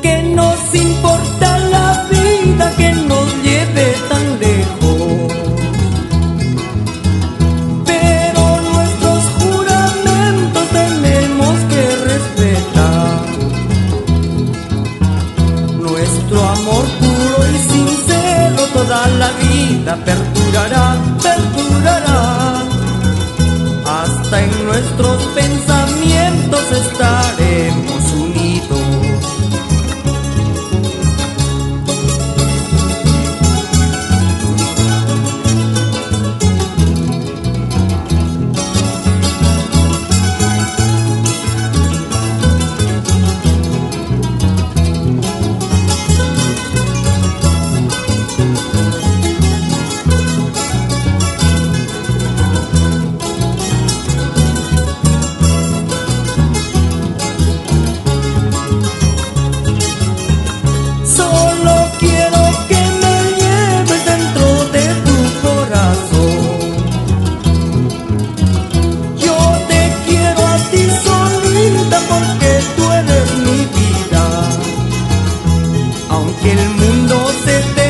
Que nos importa la vida que nos lleve tan lejos, pero nuestros juramentos tenemos que respetar. Nuestro amor puro y sincero toda la vida perdurará, perdurará. Hasta en nuestros pensamientos estaremos unidos. Solo quiero que me lleves dentro de tu corazón. Yo te quiero a ti solita porque tú eres mi vida. Aunque el mundo se te